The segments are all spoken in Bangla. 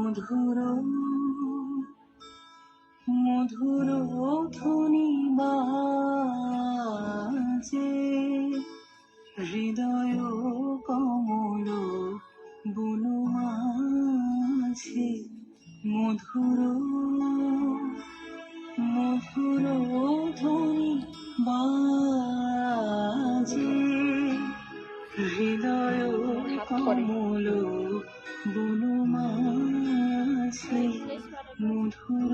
মধুর মধুর ধ্বনি বাজে হৃদয় কমল বুনো মাঝে মধুর মধুর ধ্বনি বাজে হৃদয় কমল বুনো মাঝে মধুর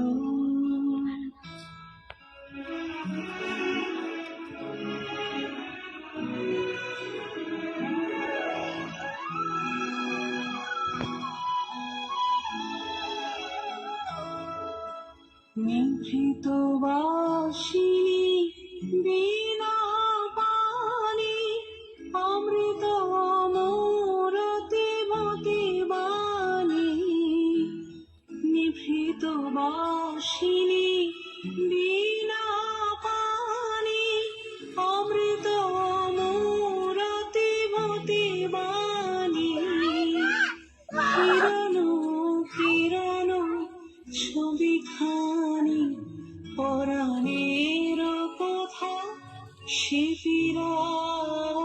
নিভৃত বাসিনী বীণা পানি অমৃত মোরতে মতে বাণী নিভৃত বাসিনী বীণা পানি অমৃত মোরতে মতে বাণী কিরণ কিরণ ছবিখানি পরাণের কথা সে বিরাট